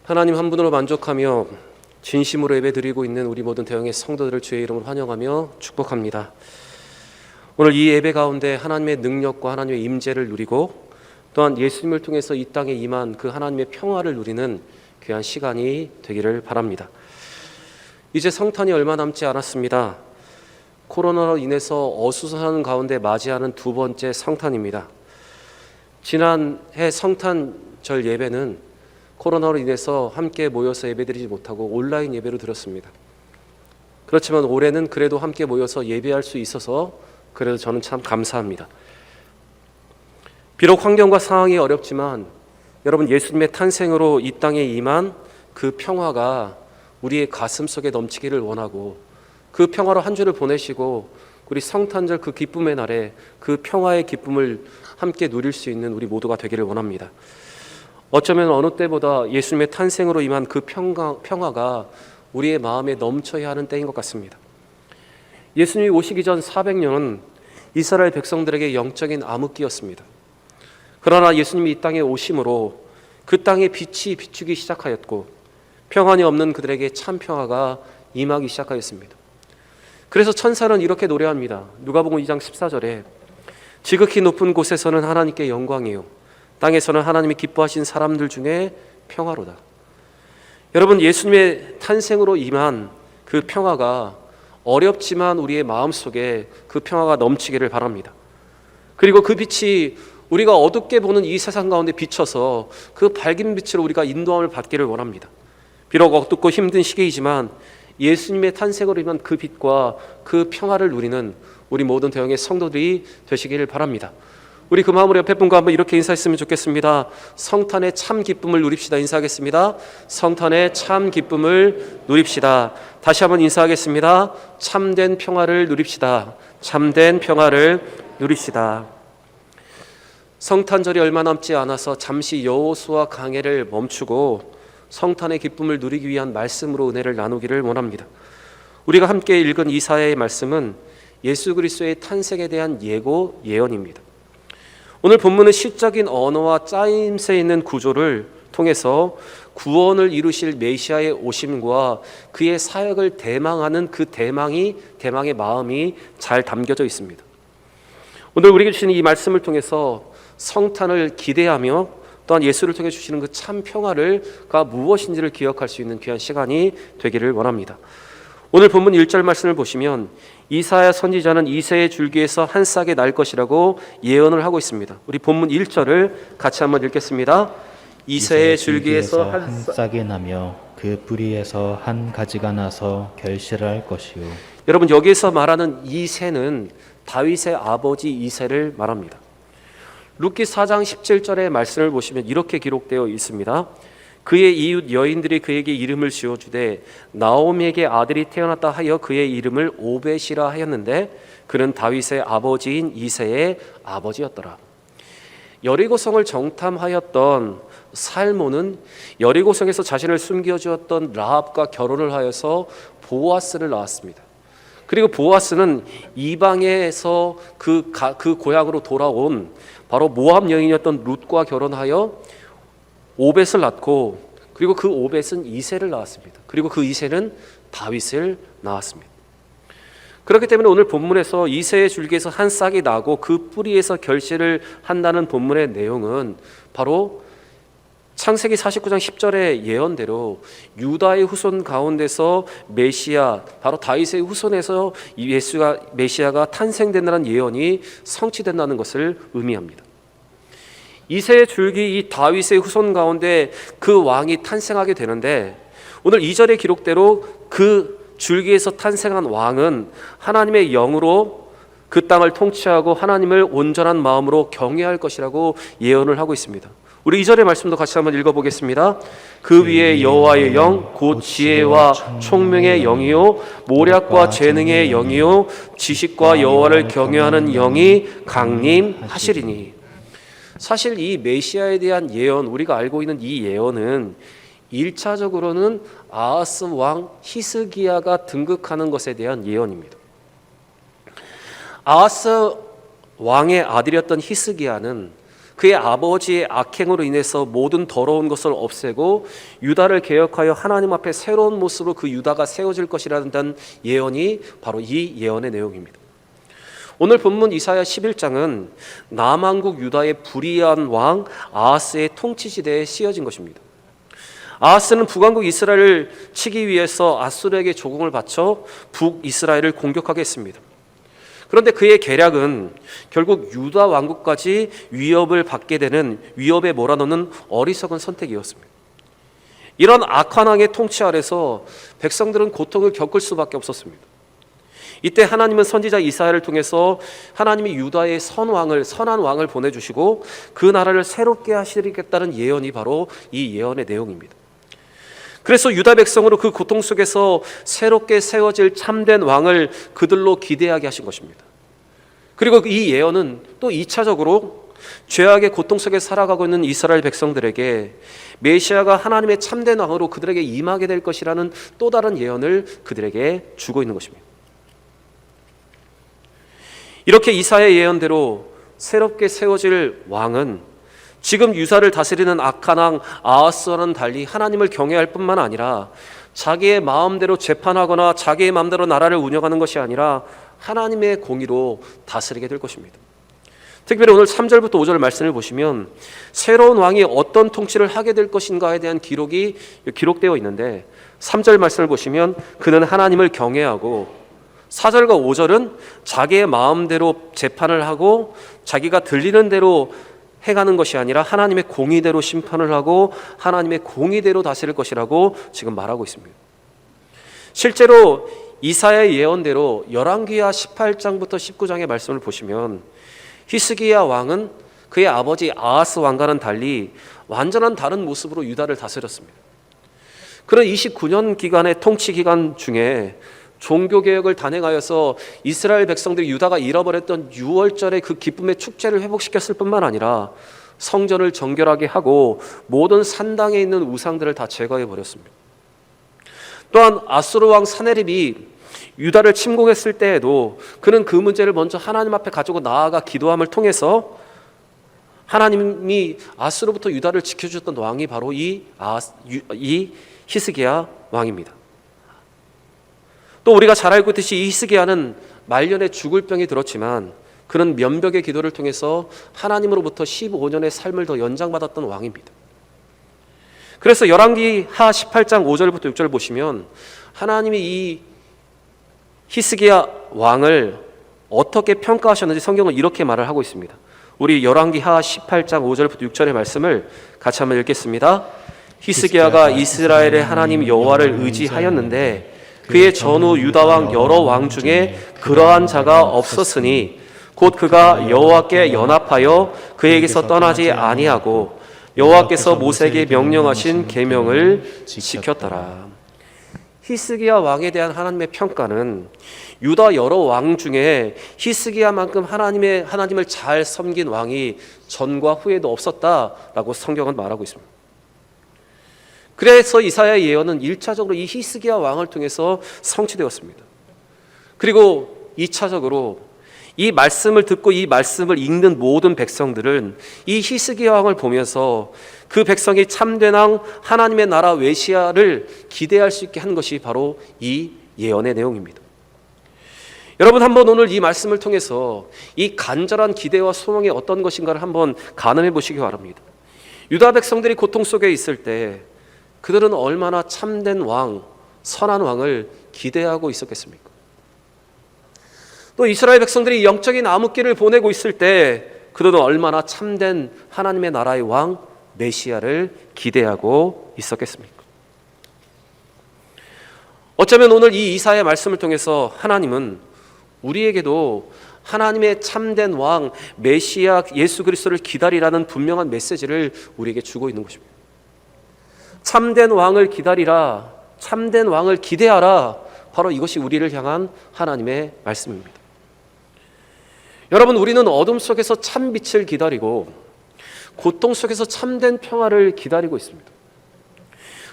하나님 한 분으로 만족하며 진심으로 예배드리고 있는 우리 모든 대형의 성도들을 주의 이름으로 환영하며 축복합니다. 오늘 이 예배 가운데 하나님의 능력과 하나님의 임재를 누리고 또한 예수님을 통해서 이 땅에 임한 그 하나님의 평화를 누리는 귀한 시간이 되기를 바랍니다. 이제 성탄이 얼마 남지 않았습니다. 코로나로 인해서 어수선한 가운데 맞이하는 두 번째 성탄입니다. 지난해 성탄절 예배는 코로나로 인해서 함께 모여서 예배드리지 못하고 온라인 예배로 드렸습니다. 그렇지만 올해는 그래도 함께 모여서 예배할 수 있어서 그래도 저는 참 감사합니다. 비록 환경과 상황이 어렵지만 여러분, 예수님의 탄생으로 이 땅에 임한 그 평화가 우리의 가슴 속에 넘치기를 원하고, 그 평화로 한 주를 보내시고 우리 성탄절 그 기쁨의 날에 그 평화의 기쁨을 함께 누릴 수 있는 우리 모두가 되기를 원합니다. 어쩌면 어느 때보다 예수님의 탄생으로 임한 그 평화가 우리의 마음에 넘쳐야 하는 때인 것 같습니다. 예수님이 오시기 전 400년은 이스라엘 백성들에게 영적인 암흑기였습니다. 그러나 예수님이 이 땅에 오심으로 그 땅에 빛이 비추기 시작하였고 평안이 없는 그들에게 참 평화가 임하기 시작하였습니다. 그래서 천사는 이렇게 노래합니다. 누가복음 2장 14절에 지극히 높은 곳에서는 하나님께 영광이요 땅에서는 하나님이 기뻐하신 사람들 중에 평화로다. 여러분, 예수님의 탄생으로 임한 그 평화가 어렵지만 우리의 마음속에 그 평화가 넘치기를 바랍니다. 그리고 그 빛이 우리가 어둡게 보는 이 세상 가운데 비춰서 그 밝은 빛으로 우리가 인도함을 받기를 원합니다. 비록 어둡고 힘든 시기이지만 예수님의 탄생으로 임한 그 빛과 그 평화를 누리는 우리 모든 대형의 성도들이 되시기를 바랍니다. 우리 그 마음으로 옆에 분과 한번 이렇게 인사했으면 좋겠습니다. 성탄의 참 기쁨을 누립시다. 인사하겠습니다. 성탄의 참 기쁨을 누립시다. 다시 한번 인사하겠습니다. 참된 평화를 누립시다. 참된 평화를 누립시다. 성탄절이 얼마 남지 않아서 잠시 여호수아 강해를 멈추고 성탄의 기쁨을 누리기 위한 말씀으로 은혜를 나누기를 원합니다. 우리가 함께 읽은 이사야의 말씀은 예수 그리스도의 탄생에 대한 예고 예언입니다. 오늘 본문은 시적인 언어와 짜임새 있는 구조를 통해서 구원을 이루실 메시아의 오심과 그의 사역을 대망하는 그 대망의 마음이 잘 담겨져 있습니다. 오늘 우리에게 주시는 이 말씀을 통해서 성탄을 기대하며 또한 예수를 통해 주시는 그 참 평화가 무엇인지를 기억할 수 있는 귀한 시간이 되기를 원합니다. 오늘 본문 1절 말씀을 보시면 이사야 선지자는 이새의 줄기에서 한 싹이 날 것이라고 예언을 하고 있습니다. 우리 본문 1절을 같이 한번 읽겠습니다. 이새의 줄기에서 한 싹이 나며 그 뿌리에서 한 가지가 나서 결실을 할 것이요. 여러분, 여기에서 말하는 이새는 다윗의 아버지 이새를 말합니다. 룻기 4장 17절의 말씀을 보시면 이렇게 기록되어 있습니다. 그의 이웃 여인들이 그에게 이름을 지어주되 나오미에게 아들이 태어났다 하여 그의 이름을 오벳이라 하였는데 그는 다윗의 아버지인 이새의 아버지였더라. 여리고성을 정탐하였던 살몬은 여리고성에서 자신을 숨겨주었던 라합과 결혼을 하여서 보아스를 낳았습니다. 그리고 보아스는 이방에서 그 고향으로 돌아온 바로 모압 여인이었던 룻과 결혼하여 오벳을 낳고, 그리고 그 오벳은 이새를 낳았습니다. 그리고 그 이새는 다윗을 낳았습니다. 그렇기 때문에 오늘 본문에서 이새의 줄기에서 한 싹이 나고 그 뿌리에서 결실을 한다는 본문의 내용은 바로 창세기 49장 10절의 예언대로 유다의 후손 가운데서 메시아, 바로 다윗의 후손에서 메시아가 탄생된다는 예언이 성취된다는 것을 의미합니다. 이새의 줄기 이 다윗의 후손 가운데 그 왕이 탄생하게 되는데, 오늘 2절의 기록대로 그 줄기에서 탄생한 왕은 하나님의 영으로 그 땅을 통치하고 하나님을 온전한 마음으로 경외할 것이라고 예언을 하고 있습니다. 우리 2절의 말씀도 같이 한번 읽어보겠습니다. 그 위에 여호와의 영 곧 지혜와 총명의 영이요 모략과 재능의 영이요 지식과 여호와를 경외하는 영이 강림하시리니. 사실 이 메시아에 대한 예언, 우리가 알고 있는 이 예언은 1차적으로는 아하스 왕 히스기야가 등극하는 것에 대한 예언입니다. 아하스 왕의 아들이었던 히스기야는 그의 아버지의 악행으로 인해서 모든 더러운 것을 없애고 유다를 개혁하여 하나님 앞에 새로운 모습으로 그 유다가 세워질 것이라는 예언이 바로 이 예언의 내용입니다. 오늘 본문 이사야 11장은 남왕국 유다의 불의한 왕 아하스의 통치 시대에 씌어진 것입니다. 아하스는 북왕국 이스라엘을 치기 위해서 아수르에게 조공을 바쳐 북이스라엘을 공격하게 했습니다. 그런데 그의 계략은 결국 유다 왕국까지 위협을 받게 되는 위협에 몰아넣는 어리석은 선택이었습니다. 이런 악한 왕의 통치 아래서 백성들은 고통을 겪을 수밖에 없었습니다. 이때 하나님은 선지자 이사야를 통해서 하나님이 유다의 선한 왕을 보내주시고 그 나라를 새롭게 하시겠다는 예언이 바로 이 예언의 내용입니다. 그래서 유다 백성으로 그 고통 속에서 새롭게 세워질 참된 왕을 그들로 기대하게 하신 것입니다. 그리고 이 예언은 또 2차적으로 죄악의 고통 속에 살아가고 있는 이스라엘 백성들에게 메시아가 하나님의 참된 왕으로 그들에게 임하게 될 것이라는 또 다른 예언을 그들에게 주고 있는 것입니다. 이렇게 이사야의 예언대로 새롭게 세워질 왕은 지금 유다를 다스리는 악한 왕 아하스와는 달리 하나님을 경외할 뿐만 아니라 자기의 마음대로 재판하거나 자기의 마음대로 나라를 운영하는 것이 아니라 하나님의 공의로 다스리게 될 것입니다. 특별히 오늘 3절부터 5절 말씀을 보시면 새로운 왕이 어떤 통치를 하게 될 것인가에 대한 기록이 기록되어 있는데 3절 말씀을 보시면 그는 하나님을 경외하고 4절과 5절은 자기의 마음대로 재판을 하고 자기가 들리는 대로 해가는 것이 아니라 하나님의 공의대로 심판을 하고 하나님의 공의대로 다스릴 것이라고 지금 말하고 있습니다. 실제로 이사야의 예언대로 열왕기하 18장부터 19장의 말씀을 보시면 히스기야 왕은 그의 아버지 아하스 왕과는 달리 완전한 다른 모습으로 유다를 다스렸습니다. 그런 29년 기간의 통치 기간 중에 종교개혁을 단행하여서 이스라엘 백성들이 유다가 잃어버렸던 유월절의 그 기쁨의 축제를 회복시켰을 뿐만 아니라 성전을 정결하게 하고 모든 산당에 있는 우상들을 다 제거해버렸습니다. 또한 아수르 왕 사네립이 유다를 침공했을 때에도 그는 그 문제를 먼저 하나님 앞에 가지고 나아가 기도함을 통해서 하나님이 아수르로부터 유다를 지켜주셨던 왕이 바로 이 히스기야 왕입니다. 또 우리가 잘 알고 있듯이 이 히스기야는 말년에 죽을 병이 들었지만 그는 면벽의 기도를 통해서 하나님으로부터 15년의 삶을 더 연장받았던 왕입니다. 그래서 열왕기하 18장 5절부터 6절 보시면 하나님이 이 히스기야 왕을 어떻게 평가하셨는지 성경은 이렇게 말을 하고 있습니다. 우리 열왕기하 18장 5절부터 6절의 말씀을 같이 한번 읽겠습니다. 히스기야가 이스라엘의 하나님 여호와를 의지하였는데 그의 전후 유다 왕 여러 왕 중에 그러한 자가 없었으니 곧 그가 여호와께 연합하여 그에게서 떠나지 아니하고 여호와께서 모세에게 명령하신 계명을 지켰더라. 히스기야 왕에 대한 하나님의 평가는 유다 여러 왕 중에 히스기야만큼 하나님을 잘 섬긴 왕이 전과 후에도 없었다라고 성경은 말하고 있습니다. 그래서 이사야의 예언은 1차적으로 이 히스기야 왕을 통해서 성취되었습니다. 그리고 2차적으로 이 말씀을 듣고 이 말씀을 읽는 모든 백성들은 이 히스기야 왕을 보면서 그 백성이 참된 왕 하나님의 나라 메시아를 기대할 수 있게 한 것이 바로 이 예언의 내용입니다. 여러분 한번 오늘 이 말씀을 통해서 이 간절한 기대와 소망이 어떤 것인가를 한번 가늠해 보시기 바랍니다. 유다 백성들이 고통 속에 있을 때 그들은 얼마나 참된 왕, 선한 왕을 기대하고 있었겠습니까? 또 이스라엘 백성들이 영적인 암흑기를 보내고 있을 때 그들은 얼마나 참된 하나님의 나라의 왕, 메시아를 기대하고 있었겠습니까? 어쩌면 오늘 이 이사야의 말씀을 통해서 하나님은 우리에게도 하나님의 참된 왕, 메시아 예수 그리스도를 기다리라는 분명한 메시지를 우리에게 주고 있는 것입니다. 참된 왕을 기다리라, 참된 왕을 기대하라, 바로 이것이 우리를 향한 하나님의 말씀입니다. 여러분, 우리는 어둠 속에서 참 빛을 기다리고 고통 속에서 참된 평화를 기다리고 있습니다.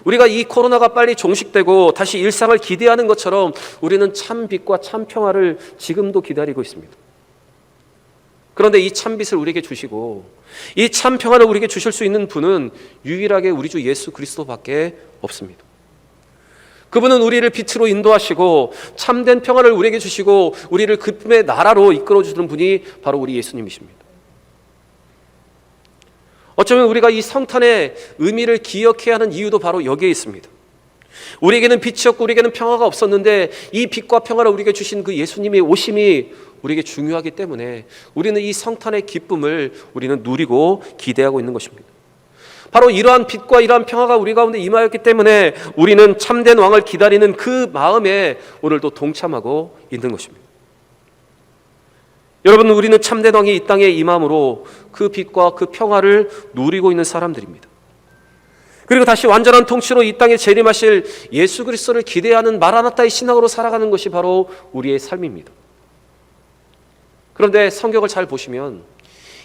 우리가 이 코로나가 빨리 종식되고 다시 일상을 기대하는 것처럼 우리는 참 빛과 참 평화를 지금도 기다리고 있습니다. 그런데 이 참빛을 우리에게 주시고 이 참 평안을 우리에게 주실 수 있는 분은 유일하게 우리 주 예수 그리스도밖에 없습니다. 그분은 우리를 빛으로 인도하시고 참된 평안을 우리에게 주시고 우리를 기쁨의 나라로 이끌어주시는 분이 바로 우리 예수님이십니다. 어쩌면 우리가 이 성탄의 의미를 기억해야 하는 이유도 바로 여기에 있습니다. 우리에게는 빛이었고 우리에게는 평화가 없었는데 이 빛과 평화를 우리에게 주신 그 예수님의 오심이 우리에게 중요하기 때문에 우리는 이 성탄의 기쁨을 우리는 누리고 기대하고 있는 것입니다. 바로 이러한 빛과 이러한 평화가 우리 가운데 임하였기 때문에 우리는 참된 왕을 기다리는 그 마음에 오늘도 동참하고 있는 것입니다. 여러분, 우리는 참된 왕이 이 땅에 임함으로 그 빛과 그 평화를 누리고 있는 사람들입니다. 그리고 다시 완전한 통치로 이 땅에 재림하실 예수 그리스도를 기대하는 마라나타의 신앙으로 살아가는 것이 바로 우리의 삶입니다. 그런데 성경을 잘 보시면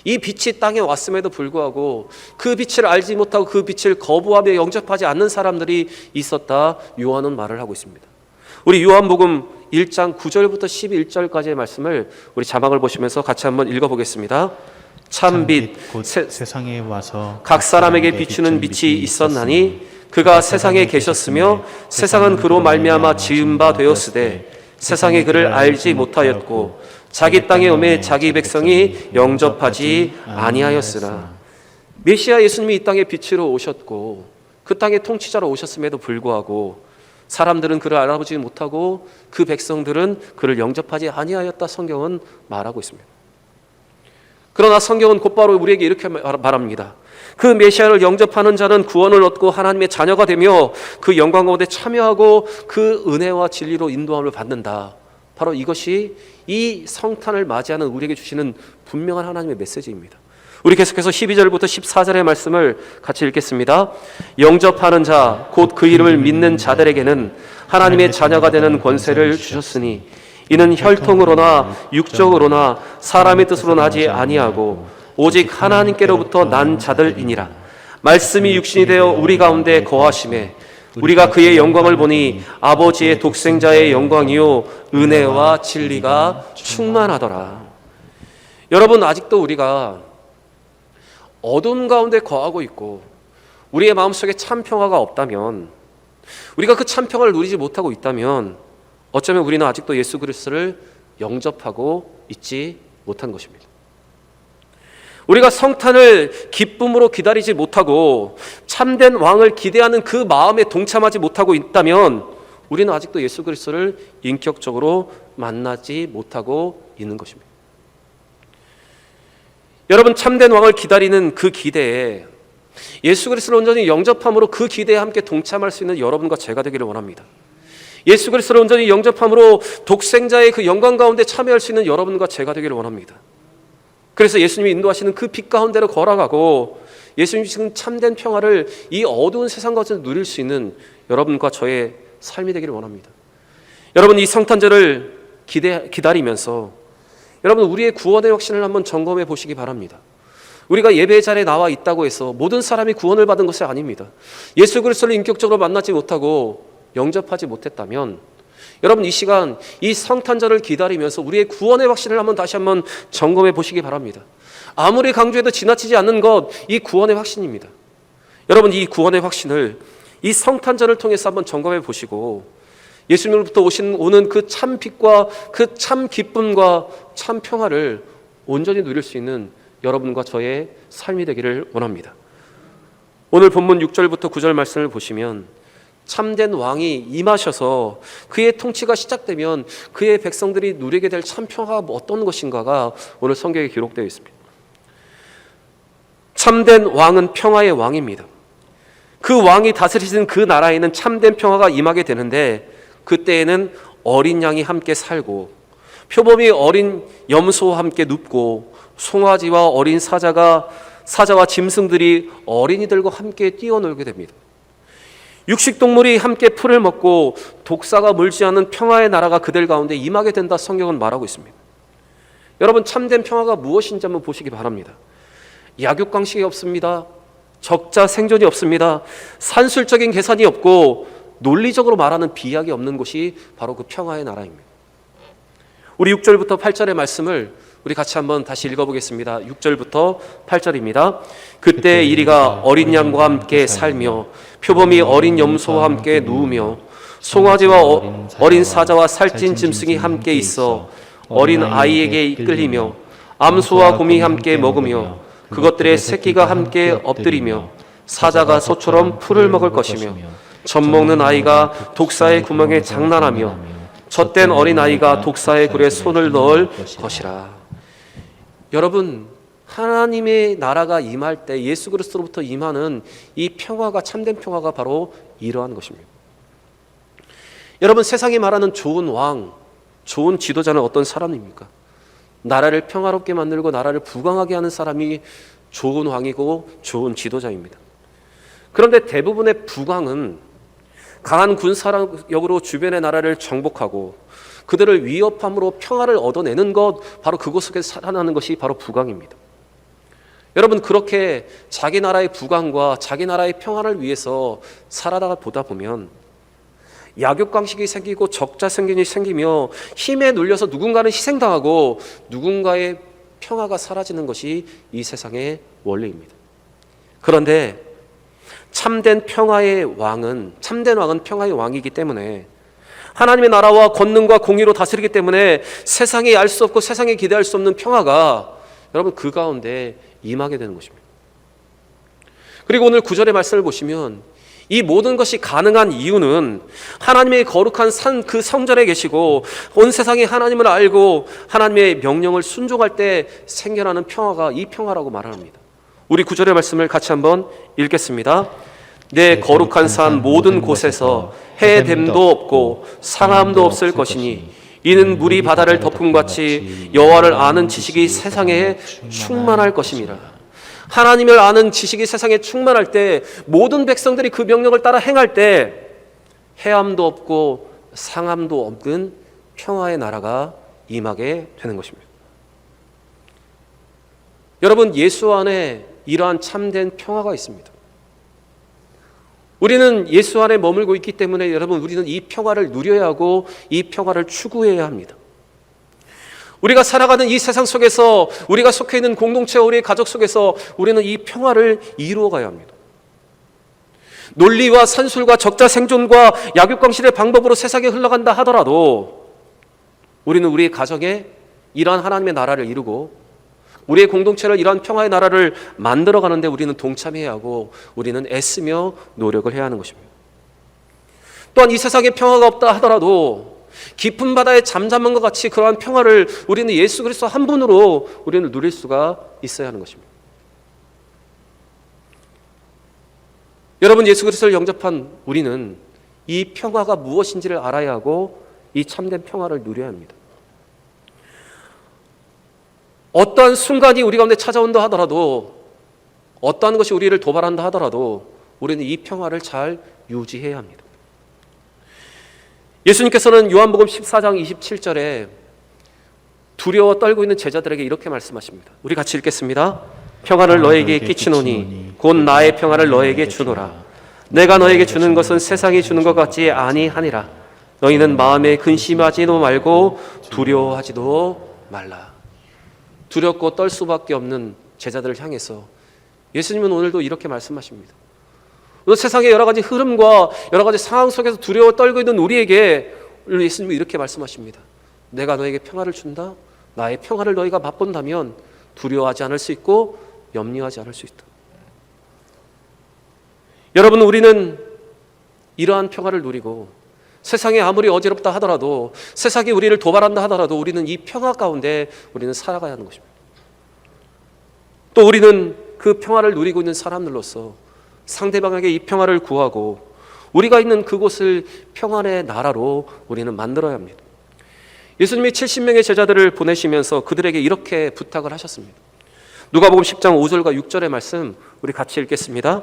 이 빛이 땅에 왔음에도 불구하고 그 빛을 알지 못하고 그 빛을 거부하며 영접하지 않는 사람들이 있었다, 요한은 말을 하고 있습니다. 우리 요한복음 1장 9절부터 11절까지의 말씀을 우리 자막을 보시면서 같이 한번 읽어보겠습니다. 참빛 곧 세상에 와서 각 사람에게 비추는 빛이 있었나니 그가 세상에 계셨으며 세상은 그로 말미암아 지은 바 되었으되 세상이 그를 알지 못하였고 자기 땅에 오매 자기 백성이 영접하지 아니하였으나. 메시아 예수님이 이 땅에 빛으로 오셨고 그 땅의 통치자로 오셨음에도 불구하고 사람들은 그를 알아보지 못하고 그 백성들은 그를 영접하지 아니하였다, 성경은 말하고 있습니다. 그러나 성경은 곧바로 우리에게 이렇게 말합니다. 그 메시아를 영접하는 자는 구원을 얻고 하나님의 자녀가 되며 그 영광 가운데 참여하고 그 은혜와 진리로 인도함을 받는다. 바로 이것이 이 성탄을 맞이하는 우리에게 주시는 분명한 하나님의 메시지입니다. 우리 계속해서 12절부터 14절의 말씀을 같이 읽겠습니다. 영접하는 자, 곧 그 이름을 믿는 자들에게는 하나님의 자녀가 되는 권세를 주셨으니 이는 혈통으로나 육적으로나 사람의 뜻으로 나지 아니하고 오직 하나님께로부터 난 자들이니라. 말씀이 육신이 되어 우리 가운데 거하심에 우리가 그의 영광을 보니 아버지의 독생자의 영광이요 은혜와 진리가 충만하더라. 여러분, 아직도 우리가 어둠 가운데 거하고 있고 우리의 마음속에 참 평화가 없다면, 우리가 그 참 평화를 누리지 못하고 있다면 어쩌면 우리는 아직도 예수 그리스도를 영접하고 있지 못한 것입니다. 우리가 성탄을 기쁨으로 기다리지 못하고 참된 왕을 기대하는 그 마음에 동참하지 못하고 있다면 우리는 아직도 예수 그리스도를 인격적으로 만나지 못하고 있는 것입니다. 여러분, 참된 왕을 기다리는 그 기대에 예수 그리스도를 온전히 영접함으로 그 기대에 함께 동참할 수 있는 여러분과 제가 되기를 원합니다. 예수 그리스도를 온전히 영접함으로 독생자의 그 영광 가운데 참여할 수 있는 여러분과 제가 되기를 원합니다. 그래서 예수님이 인도하시는 그 빛 가운데로 걸어가고 예수님이 지금 참된 평화를 이 어두운 세상 가운데 누릴 수 있는 여러분과 저의 삶이 되기를 원합니다. 여러분, 이 성탄절을 기다리면서 여러분, 우리의 구원의 확신을 한번 점검해 보시기 바랍니다. 우리가 예배 자리에 나와 있다고 해서 모든 사람이 구원을 받은 것이 아닙니다. 예수 그리스도를 인격적으로 만나지 못하고 영접하지 못했다면 여러분, 이 시간 이 성탄절을 기다리면서 우리의 구원의 확신을 다시 한번 점검해 보시기 바랍니다. 아무리 강조해도 지나치지 않는 것, 이 구원의 확신입니다. 여러분, 이 구원의 확신을 이 성탄절을 통해서 한번 점검해 보시고 예수님으로부터 오는 그 참 빛과 그 참 기쁨과 참 평화를 온전히 누릴 수 있는 여러분과 저의 삶이 되기를 원합니다. 오늘 본문 6절부터 9절 말씀을 보시면 참된 왕이 임하셔서 그의 통치가 시작되면 그의 백성들이 누리게 될 참 평화가 어떤 것인가가 오늘 성경에 기록되어 있습니다. 참된 왕은 평화의 왕입니다. 그 왕이 다스리시는 그 나라에는 참된 평화가 임하게 되는데 그때에는 어린 양이 함께 살고 표범이 어린 염소와 함께 눕고 송아지와 어린 사자와 짐승들이 어린이들과 함께 뛰어놀게 됩니다. 육식동물이 함께 풀을 먹고 독사가 물지 않는 평화의 나라가 그들 가운데 임하게 된다, 성경은 말하고 있습니다. 여러분, 참된 평화가 무엇인지 한번 보시기 바랍니다. 약육강식이 없습니다. 적자 생존이 없습니다. 산술적인 계산이 없고 논리적으로 말하는 비약이 없는 곳이 바로 그 평화의 나라입니다. 우리 6절부터 8절의 말씀을 우리 같이 한번 다시 읽어보겠습니다. 6절부터 8절입니다. 그때 이리가 어린 양과 함께 살며 표범이 어린 염소와 함께 누우며 송아지와 어린 사자와 살찐 짐승이 함께 있어 어린 아이에게 이끌리며 암소와 곰이 함께 먹으며 그것들의 새끼가 함께 엎드리며 사자가 소처럼 풀을 먹을 것이며 젖 먹는 아이가 독사의 구멍에 장난하며 젖된 어린 아이가 독사의 굴에 손을 넣을 것이라. 여러분, 하나님의 나라가 임할 때 예수 그리스도로부터 임하는 이 평화가 참된 평화가 바로 이러한 것입니다. 여러분, 세상이 말하는 좋은 왕, 좋은 지도자는 어떤 사람입니까? 나라를 평화롭게 만들고 나라를 부강하게 하는 사람이 좋은 왕이고 좋은 지도자입니다. 그런데 대부분의 부강은 강한 군사력으로 주변의 나라를 정복하고 그들을 위협함으로 평화를 얻어내는 것, 바로 그곳 속에서 살아나는 것이 바로 부강입니다. 여러분, 그렇게 자기 나라의 부강과 자기 나라의 평화를 위해서 살아가다 보다 보면 약육강식이 생기고 적자생견이 생기며 힘에 눌려서 누군가는 희생당하고 누군가의 평화가 사라지는 것이 이 세상의 원리입니다. 그런데 참된 왕은 평화의 왕이기 때문에 하나님의 나라와 권능과 공의로 다스리기 때문에 세상이 알 수 없고 세상에 기대할 수 없는 평화가 여러분 그 가운데 임하게 되는 것입니다. 그리고 오늘 9절의 말씀을 보시면 이 모든 것이 가능한 이유는 하나님의 거룩한 산 그 성전에 계시고 온 세상이 하나님을 알고 하나님의 명령을 순종할 때 생겨나는 평화가 이 평화라고 말합니다. 우리 9절의 말씀을 같이 한번 읽겠습니다. 내 거룩한 산 모든 곳에서 해됨도 없고 상함도 없을 것이니 이는 물이 바다를 덮음 같이 여호와를 아는 지식이 세상에 충만할 것임이라. 하나님을 아는 지식이 세상에 충만할 때 모든 백성들이 그 명령을 따라 행할 때 해함도 없고 상함도 없는 평화의 나라가 임하게 되는 것입니다. 여러분, 예수 안에 이러한 참된 평화가 있습니다. 우리는 예수 안에 머물고 있기 때문에 여러분, 우리는 이 평화를 누려야 하고 이 평화를 추구해야 합니다. 우리가 살아가는 이 세상 속에서 우리가 속해 있는 공동체와 우리의 가족 속에서 우리는 이 평화를 이루어 가야 합니다. 논리와 산술과 적자 생존과 약육강식의 방법으로 세상에 흘러간다 하더라도 우리는 우리의 가정에 이러한 하나님의 나라를 이루고 우리의 공동체를 이러한 평화의 나라를 만들어가는데 우리는 동참해야 하고 우리는 애쓰며 노력을 해야 하는 것입니다. 또한 이 세상에 평화가 없다 하더라도 깊은 바다에 잠잠한 것 같이 그러한 평화를 우리는 예수 그리스도 한 분으로 우리는 누릴 수가 있어야 하는 것입니다. 여러분, 예수 그리스도를 영접한 우리는 이 평화가 무엇인지를 알아야 하고 이 참된 평화를 누려야 합니다. 어떠한 순간이 우리 가운데 찾아온다 하더라도 어떠한 것이 우리를 도발한다 하더라도 우리는 이 평화를 잘 유지해야 합니다. 예수님께서는 요한복음 14장 27절에 두려워 떨고 있는 제자들에게 이렇게 말씀하십니다. 우리 같이 읽겠습니다. 평안을 너에게 끼치노니 곧 나의 평안을 너에게 주노라. 내가 너에게 주는 것은 세상이 주는 것 같지 아니하니라. 너희는 마음에 근심하지도 말고 두려워하지도 말라. 두렵고 떨 수밖에 없는 제자들을 향해서 예수님은 오늘도 이렇게 말씀하십니다. 세상의 여러 가지 흐름과 여러 가지 상황 속에서 두려워 떨고 있는 우리에게 예수님은 이렇게 말씀하십니다. 내가 너에게 평화를 준다. 나의 평화를 너희가 맛본다면 두려워하지 않을 수 있고 염려하지 않을 수 있다. 여러분, 우리는 이러한 평화를 누리고 세상이 아무리 어지럽다 하더라도 세상이 우리를 도발한다 하더라도 우리는 이 평화 가운데 우리는 살아가야 하는 것입니다. 또 우리는 그 평화를 누리고 있는 사람들로서 상대방에게 이 평화를 구하고 우리가 있는 그곳을 평안의 나라로 우리는 만들어야 합니다. 예수님이 70명의 제자들을 보내시면서 그들에게 이렇게 부탁을 하셨습니다. 누가복음 10장 5절과 6절의 말씀 우리 같이 읽겠습니다.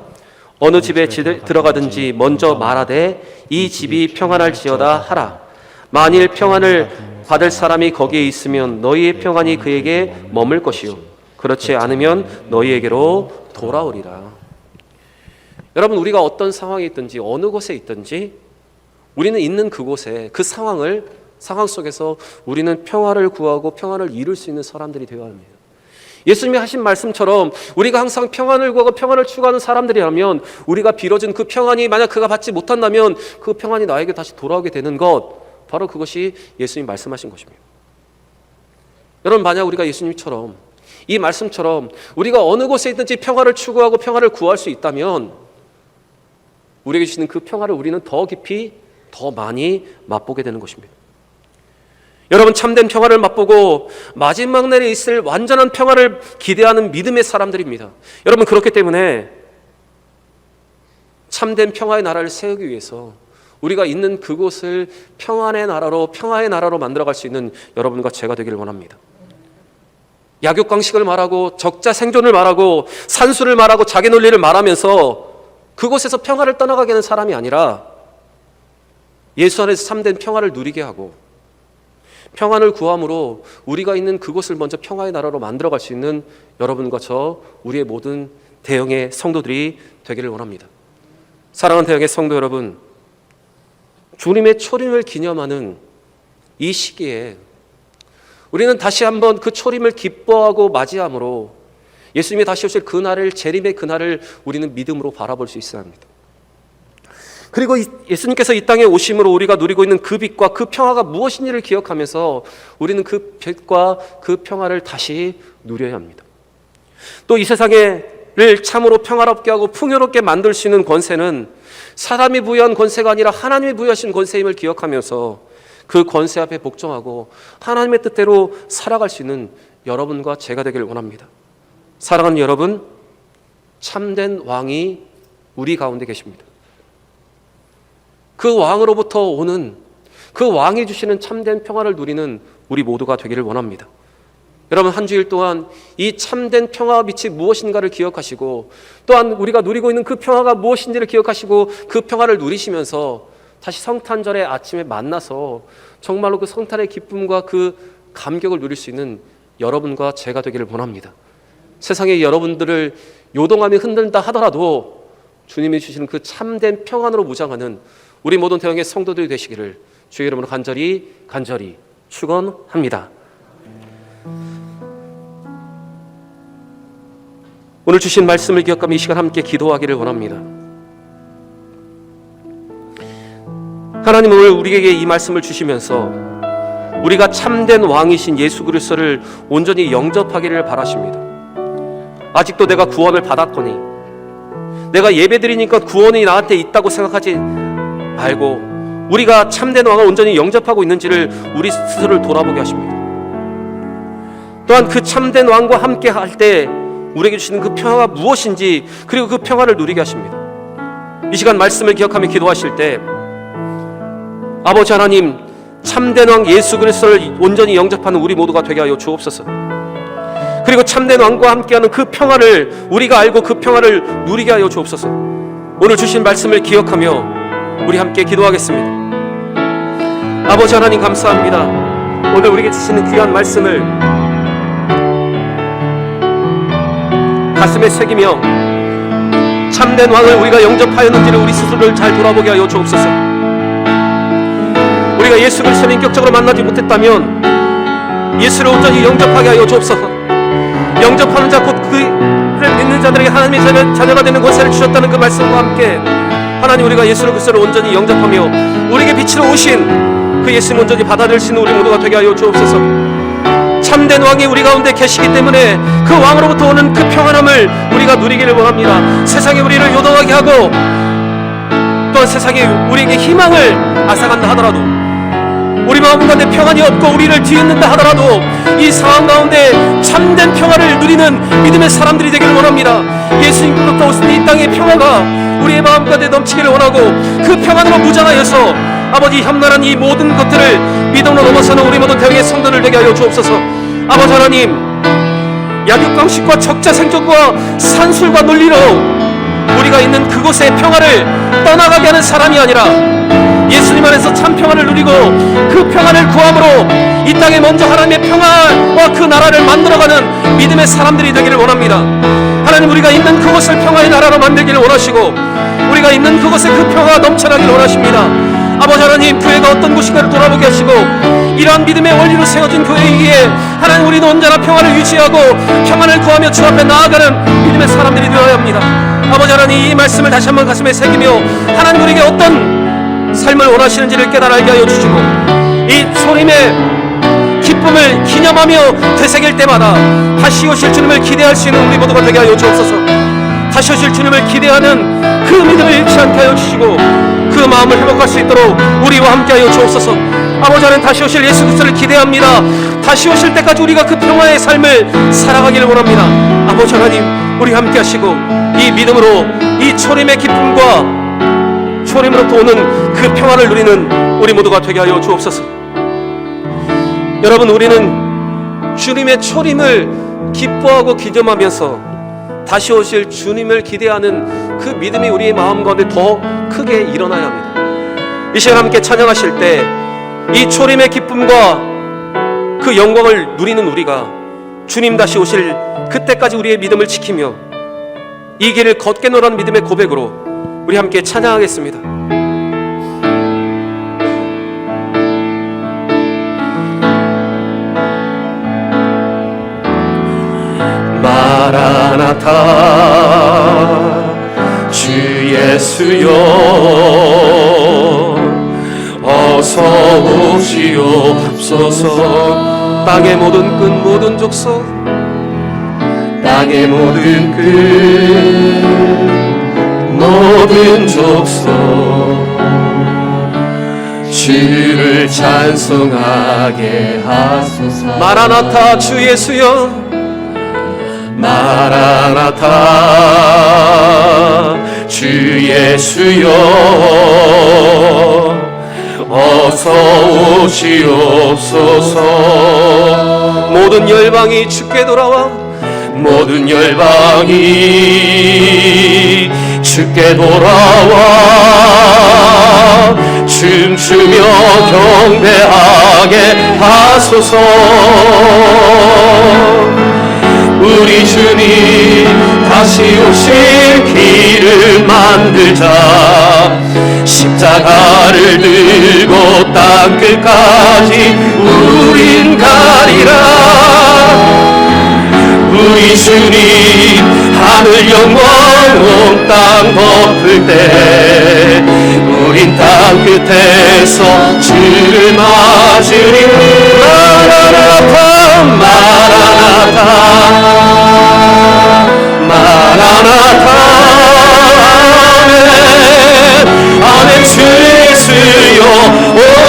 어느 집에 들어가든지 먼저 말하되 이 집이 평안할지어다 하라. 만일 평안을 받을 사람이 거기에 있으면 너희의 평안이 그에게 머물 것이요 그렇지 않으면 너희에게로 돌아오리라. 여러분, 우리가 어떤 상황에 있든지 어느 곳에 있든지 우리는 있는 그곳에 그 상황을 상황 속에서 우리는 평화를 구하고 평안을 이룰 수 있는 사람들이 되어야 합니다. 예수님이 하신 말씀처럼 우리가 항상 평안을 구하고 평안을 추구하는 사람들이라면 우리가 빌어준 그 평안이 만약 그가 받지 못한다면 그 평안이 나에게 다시 돌아오게 되는 것, 바로 그것이 예수님이 말씀하신 것입니다. 여러분, 만약 우리가 예수님처럼 이 말씀처럼 우리가 어느 곳에 있든지 평화를 추구하고 평화를 구할 수 있다면 우리에게 주시는 그 평화를 우리는 더 깊이 더 많이 맛보게 되는 것입니다. 여러분, 참된 평화를 맛보고 마지막 날에 있을 완전한 평화를 기대하는 믿음의 사람들입니다. 여러분, 그렇기 때문에 참된 평화의 나라를 세우기 위해서 우리가 있는 그곳을 평안의 나라로, 평화의 나라로 만들어갈 수 있는 여러분과 제가 되기를 원합니다. 약육강식을 말하고 적자 생존을 말하고 산수를 말하고 자기 논리를 말하면서 그곳에서 평화를 떠나가게 하는 사람이 아니라 예수 안에서 참된 평화를 누리게 하고 평안을 구함으로 우리가 있는 그곳을 먼저 평화의 나라로 만들어갈 수 있는 여러분과 저, 우리의 모든 대형의 성도들이 되기를 원합니다. 사랑하는 대형의 성도 여러분, 주님의 초림을 기념하는 이 시기에 우리는 다시 한번 그 초림을 기뻐하고 맞이함으로 예수님이 다시 오실 그날을, 재림의 그날을 우리는 믿음으로 바라볼 수 있어야 합니다. 그리고 예수님께서 이 땅에 오심으로 우리가 누리고 있는 그 빛과 그 평화가 무엇인지를 기억하면서 우리는 그 빛과 그 평화를 다시 누려야 합니다. 또 이 세상을 참으로 평화롭게 하고 풍요롭게 만들 수 있는 권세는 사람이 부여한 권세가 아니라 하나님이 부여하신 권세임을 기억하면서 그 권세 앞에 복종하고 하나님의 뜻대로 살아갈 수 있는 여러분과 제가 되기를 원합니다. 사랑하는 여러분, 참된 왕이 우리 가운데 계십니다. 그 왕으로부터 오는, 그 왕이 주시는 참된 평화를 누리는 우리 모두가 되기를 원합니다. 여러분, 한 주일 동안 이 참된 평화와 빛이 무엇인가를 기억하시고 또한 우리가 누리고 있는 그 평화가 무엇인지를 기억하시고 그 평화를 누리시면서 다시 성탄절의 아침에 만나서 정말로 그 성탄의 기쁨과 그 감격을 누릴 수 있는 여러분과 제가 되기를 원합니다. 세상에 여러분들을 요동함이 흔든다 하더라도 주님이 주시는 그 참된 평안으로 무장하는 우리 모든 대형의 성도들이 되시기를 주의 이름으로 간절히 축원합니다. 오늘 주신 말씀을 기억하며 이 시간 함께 기도하기를 원합니다. 하나님, 오늘 우리에게 이 말씀을 주시면서 우리가 참된 왕이신 예수 그리스도를 온전히 영접하기를 바라십니다. 아직도 내가 구원을 받았거니, 내가 예배드리니까 구원이 나한테 있다고 생각하지 말고 우리가 참된 왕을 온전히 영접하고 있는지를 우리 스스로를 돌아보게 하십니다. 또한 그 참된 왕과 함께 할 때 우리에게 주시는 그 평화가 무엇인지, 그리고 그 평화를 누리게 하십니다. 이 시간 말씀을 기억하며 기도하실 때 아버지 하나님, 참된 왕 예수 그리스도를 온전히 영접하는 우리 모두가 되게 하여 주옵소서. 그리고 참된 왕과 함께하는 그 평화를 우리가 알고 그 평화를 누리게 하여 주옵소서. 오늘 주신 말씀을 기억하며 우리 함께 기도하겠습니다. 아버지 하나님, 감사합니다. 오늘 우리에게 주시는 귀한 말씀을 가슴에 새기며 참된 왕을 우리가 영접하였는지를 우리 스스로를 잘 돌아보게 하여 주옵소서. 우리가 예수 그리스도를 인격적으로 만나지 못했다면 예수를 온전히 영접하게 하여 주옵소서. 영접하는 자, 곧 그를 믿는 자들에게 하나님의 자녀가 되는 권세를 주셨다는 그 말씀과 함께 하나님, 우리가 예수 그리스도를 온전히 영접하며 우리에게 빛으로 오신 그 예수님 온전히 받아들일 수 있는 우리 모두가 되게 하여 주옵소서. 참된 왕이 우리 가운데 계시기 때문에 그 왕으로부터 오는 그 평안함을 우리가 누리기를 원합니다. 세상이 우리를 요동하게 하고 또한 세상이 우리에게 희망을 앗아간다 하더라도, 우리 마음 가운데 평안이 없고 우리를 뒤흔든다 하더라도 이 상황 가운데 참된 평화를 누리는 믿음의 사람들이 되기를 원합니다. 예수님으로부터 오신 이 땅의 평화가 우리의 마음 가운데 넘치기를 원하고 그 평안으로 무장하여서 아버지, 험난한 이 모든 것들을 믿음으로 넘어서는 우리 모든 대형의 성도를 되게 하여 주옵소서. 아버지 하나님, 약육강식과 적자 생존과 산술과 논리로 우리가 있는 그곳의 평화를 떠나가게 하는 사람이 아니라 예수님 안에서 참 평안을 누리고 그 평안을 구함으로 이 땅에 먼저 하나님의 평화와 그 나라를 만들어가는 믿음의 사람들이 되기를 원합니다. 하나님, 우리가 있는 그곳을 평화의 나라로 만들기를 원하시고 우리가 있는 그곳에 그 평화가 넘쳐나기를 원하십니다. 아버지 하나님, 교회가 어떤 곳인가를 돌아보게 하시고 이러한 믿음의 원리로 세워진 교회이기에 하나님, 우리는 언제나 평화를 유지하고 평안을 구하며 주 앞에 나아가는 믿음의 사람들이 되어야 합니다. 아버지 하나님, 이 말씀을 다시 한번 가슴에 새기며 하나님, 우리에게 어떤 삶을 원하시는지를 깨달아 알게 하여 주시고 이 소림의 기쁨을 기념하며 되새길 때마다 다시 오실 주님을 기대할 수 있는 우리 모두가 되게 하여 주옵소서. 다시 오실 주님을 기대하는 그 믿음을 잃지 않게 하여 주시고 그 마음을 회복할 수 있도록 우리와 함께 하여 주옵소서. 아버지 하나님, 다시 오실 예수 그리스도를 기대합니다. 다시 오실 때까지 우리가 그 평화의 삶을 살아가기를 원합니다. 아버지 하나님, 우리 함께 하시고 이 믿음으로 이 초림의 기쁨과 초림으로부터 오는 그 평화를 누리는 우리 모두가 되게 하여 주옵소서. 여러분, 우리는 주님의 초림을 기뻐하고 기념하면서 다시 오실 주님을 기대하는 그 믿음이 우리의 마음 가운데 더 크게 일어나야 합니다. 이 시간 함께 찬양하실 때 이 초림의 기쁨과 그 영광을 누리는 우리가 주님 다시 오실 그때까지 우리의 믿음을 지키며 이 길을 걷겠노라는 믿음의 고백으로 우리 함께 찬양하겠습니다. 마라나타 주 예수여 어서 오시옵소서. 땅의 모든 끝 모든 족속, 땅의 모든 끝 모든 족속 주를 찬송하게 하소서. 마라나타 주 예수여, 마라나타 주 예수여 어서 오시옵소서. 모든 열방이 주께 돌아와, 모든 열방이 주께 돌아와 춤추며 경배하게 하소서. 우리 주님 다시 오실 길을 만들자. 십자가를 들고 땅끝까지 우린 가리라. 우리 주님 하늘 영광 온 땅 덮을 때 우린 땅끝에서 주를 맞으리. 마라나타 마라나타 마라나타 아멘. 주 예수여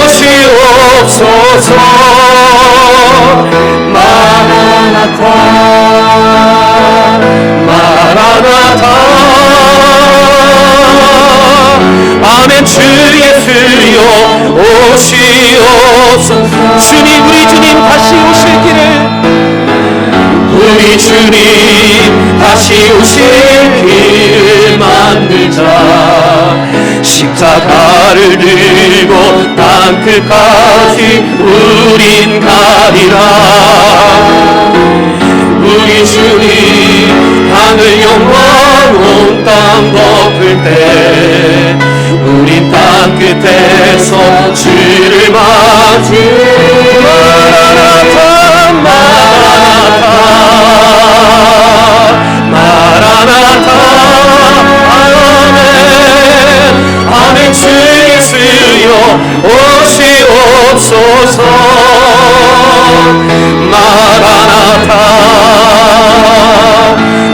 오시옵소서. 마라나타 마라나타 아멘. 주 예수여 오시옵소서. 주님, 우리 주님 다시 오실 길을, 우리 주님 다시 오실 길을 만들자. 십자가를 들고 땅끝까지 우린 가리라. 우리 주님 하늘 영광 온 땅 덮을 때 우린 땅끝에서 주를 맞으리. 마라나타 마라나타 마라나타 아멘. 아멘. 주 예수여 오시옵소서. 마라나타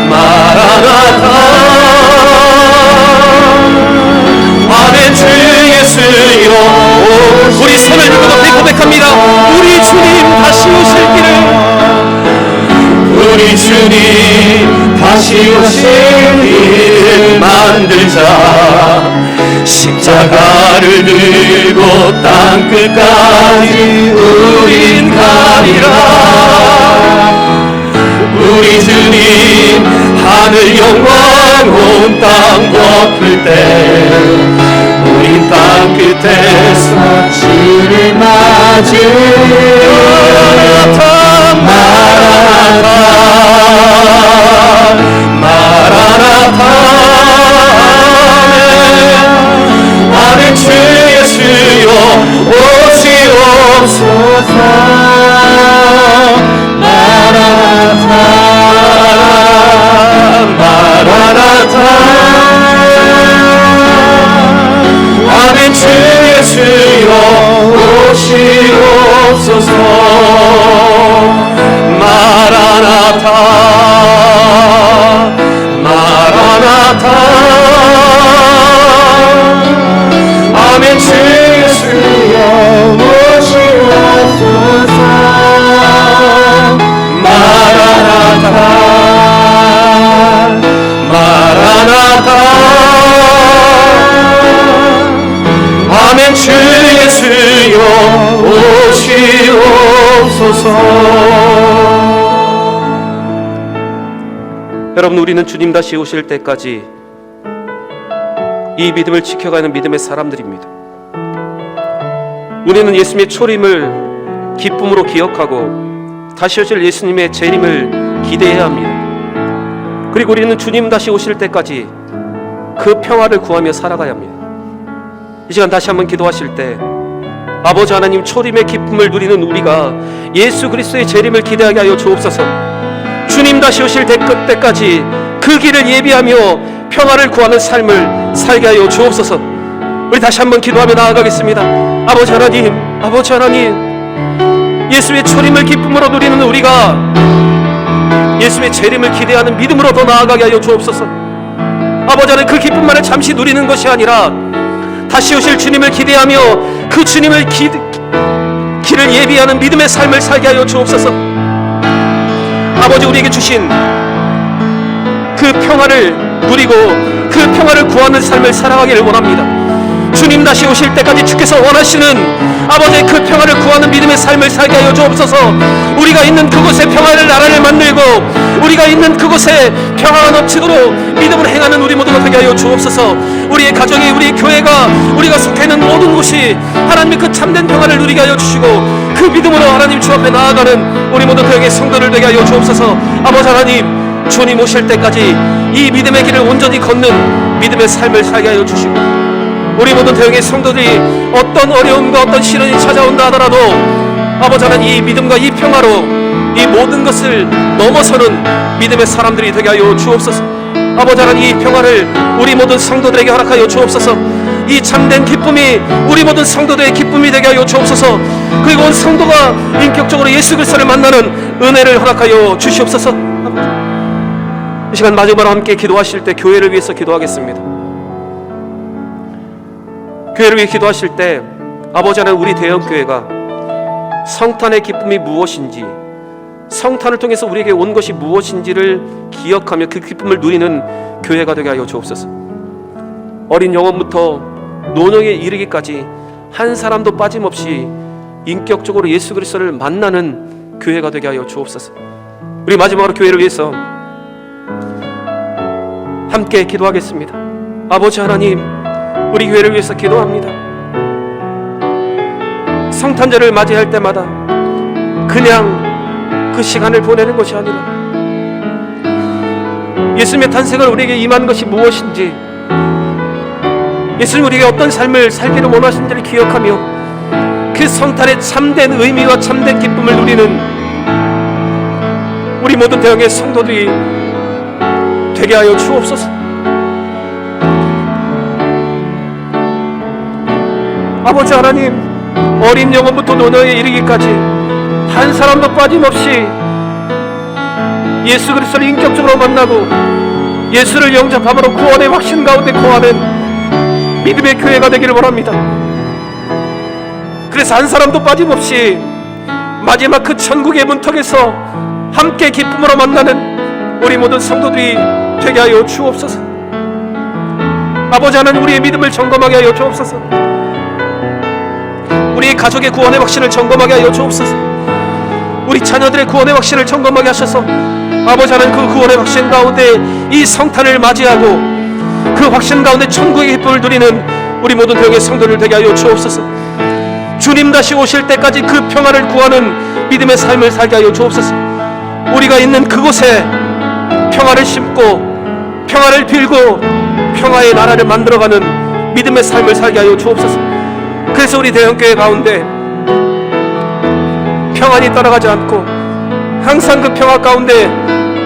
마라나타 아멘. 주 예수여 우리 손을 들고 높이 고백합니다. 우리 주님 다시 오실 길을, 우리 주님 다시 오실 길을 만들자. 십자가를 들고 땅끝까지 우린 가리라. 우리 주님 하늘 영광 온 땅 덮을 때 우린 땅끝에서 주를 맞으리. 마라나타 마라나타 아멘. 주 예수여 주옵소서. 마라나타 마라나타. 아멘. 주 예수여 오시옵소서. 마라나타 마라나타. 아멘. 주 예수여 오시옵소서. 여러분, 우리는 주님 다시 오실 때까지 이 믿음을 지켜가는 믿음의 사람들입니다. 우리는 예수님의 초림을 기쁨으로 기억하고 다시 오실 예수님의 재림을 기대해야 합니다. 그리고 우리는 주님 다시 오실 때까지 그 평화를 구하며 살아가야 합니다. 이 시간 다시 한번 기도하실 때 아버지 하나님, 초림의 기쁨을 누리는 우리가 예수 그리스도의 재림을 기대하게 하여 주옵소서. 주님 다시 오실 때까지 그 길을 예비하며 평화를 구하는 삶을 살게 하여 주옵소서. 우리 다시 한번 기도하며 나아가겠습니다. 아버지 하나님, 아버지 하나님, 예수의 초림을 기쁨으로 누리는 우리가 예수의 재림을 기대하는 믿음으로 더 나아가게 하여 주옵소서. 아버지 하나님, 그 기쁨만을 잠시 누리는 것이 아니라 다시 오실 주님을 기대하며 그 주님을 길을 예비하는 믿음의 삶을 살게 하여 주옵소서. 아버지, 우리에게 주신 그 평화를 누리고 그 평화를 구하는 삶을 살아가기를 원합니다. 주님 다시 오실 때까지 주께서 원하시는 아버지의 그 평화를 구하는 믿음의 삶을 살게 하여 주옵소서. 우리가 있는 그곳에 평화를 나라를 만들고 우리가 있는 그곳에 평화가 넘치도록 믿음을 행하는 우리 모두가 되게 하여 주옵소서. 우리의 가정이, 우리의 교회가, 우리가 속해 있는 모든 곳이 하나님의 그 참된 평화를 누리게 하여 주시고 그 믿음으로 하나님 주 앞에 나아가는 우리 모두 되게 성도를 되게 하여 주옵소서. 아버지 하나님, 주님 오실 때까지 이 믿음의 길을 온전히 걷는 믿음의 삶을 살게 하여 주시고 우리 모든 대형의 성도들이 어떤 어려움과 어떤 시련이 찾아온다 하더라도 아버지 하나님, 이 믿음과 이 평화로 이 모든 것을 넘어서는 믿음의 사람들이 되게 하여 주옵소서. 아버지 하나님, 이 평화를 우리 모든 성도들에게 허락하여 주옵소서. 이 참된 기쁨이 우리 모든 성도들의 기쁨이 되게 하여 주옵소서. 그리고 온 성도가 인격적으로 예수 그리스도를 만나는 은혜를 허락하여 주시옵소서. 이 시간 마지막으로 함께 기도하실 때 교회를 위해서 기도하겠습니다. 교회를 위해 기도하실 때 아버지 하나님, 우리 대형교회가 성탄의 기쁨이 무엇인지, 성탄을 통해서 우리에게 온 것이 무엇인지를 기억하며 그 기쁨을 누리는 교회가 되게 하여 주옵소서. 어린 영혼부터 노년에 이르기까지 한 사람도 빠짐없이 인격적으로 예수 그리스도를 만나는 교회가 되게 하여 주옵소서. 우리 마지막으로 교회를 위해서 함께 기도하겠습니다. 아버지 하나님, 우리 교회를 위해서 기도합니다. 성탄절을 맞이할 때마다 그냥 그 시간을 보내는 것이 아니라 예수님의 탄생을 우리에게 임한 것이 무엇인지, 예수님 우리에게 어떤 삶을 살기를 원하시는지를 기억하며 그 성탄의 참된 의미와 참된 기쁨을 누리는 우리 모든 대형의 성도들이 되게 하여 주옵소서. 아버지 하나님, 어린 영혼부터 노년에 이르기까지 한 사람도 빠짐없이 예수 그리스도를 인격적으로 만나고 예수를 영접함으로 구원의 확신 가운데 거하는 믿음의 교회가 되기를 원합니다. 그래서 한 사람도 빠짐없이 마지막 그 천국의 문턱에서 함께 기쁨으로 만나는 우리 모든 성도들이 되게 하여 주옵소서. 아버지 하나님, 우리의 믿음을 점검하게 하여 주옵소서. 우리의 가족의 구원의 확신을 점검하게 하여 주옵소서. 우리 자녀들의 구원의 확신을 점검하게 하셔서 아버지 하나님, 그 구원의 확신 가운데 이 성탄을 맞이하고 그 확신 가운데 천국의 기쁨을 누리는 우리 모든 대형의 성도를 되게 하여 주옵소서. 주님 다시 오실 때까지 그 평화를 구하는 믿음의 삶을 살게 하여 주옵소서. 우리가 있는 그곳에 평화를 심고 평화를 빌고 평화의 나라를 만들어가는 믿음의 삶을 살게 하여 주옵소서. 그래서 우리 대형교회 가운데 평안이 따라가지 않고 항상 그 평화 가운데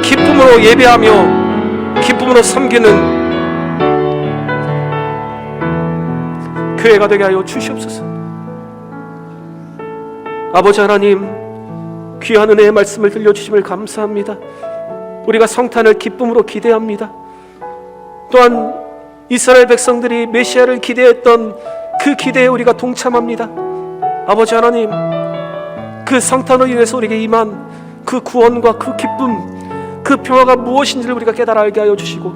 기쁨으로 예배하며 기쁨으로 섬기는 교회가 되게 하여 주시옵소서. 아버지 하나님, 귀한 은혜의 말씀을 들려주심을 감사합니다. 우리가 성탄을 기쁨으로 기대합니다. 또한 이스라엘 백성들이 메시아를 기대했던 그 기대에 우리가 동참합니다. 아버지 하나님, 그 성탄으로 인해서 우리에게 임한 그 구원과 그 기쁨, 그 평화가 무엇인지를 우리가 깨달아 알게 하여 주시고,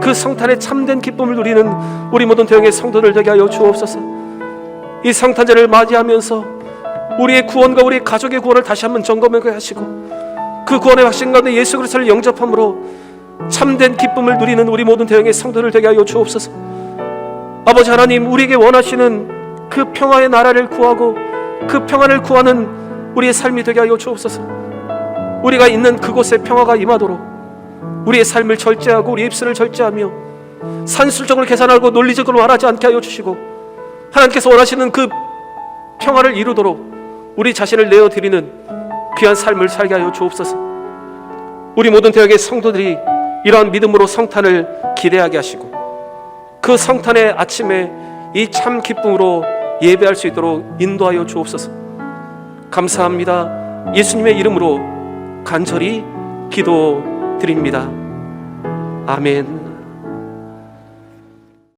그 성탄의 참된 기쁨을 누리는 우리 모든 대형의 성도들 되게 하여 주옵소서. 이 성탄절을 맞이하면서 우리의 구원과 우리 가족의 구원을 다시 한번 점검하게 하시고, 그 구원의 확신 가운데 예수 그리스도를 영접함으로 참된 기쁨을 누리는 우리 모든 대형의 성도들 되게 하여 주옵소서. 아버지 하나님, 우리에게 원하시는 그 평화의 나라를 구하고 그 평안을 구하는 우리의 삶이 되게 하여 주옵소서. 우리가 있는 그곳에 평화가 임하도록 우리의 삶을 절제하고 우리의 입술을 절제하며 산술적으로 계산하고 논리적으로 말하지 않게 하여 주시고, 하나님께서 원하시는 그 평화를 이루도록 우리 자신을 내어드리는 귀한 삶을 살게 하여 주옵소서. 우리 모든 대학의 성도들이 이러한 믿음으로 성탄을 기대하게 하시고, 그 성탄의 아침에 이 참 기쁨으로 예배할 수 있도록 인도하여 주옵소서. 감사합니다. 예수님의 이름으로 간절히 기도드립니다. 아멘.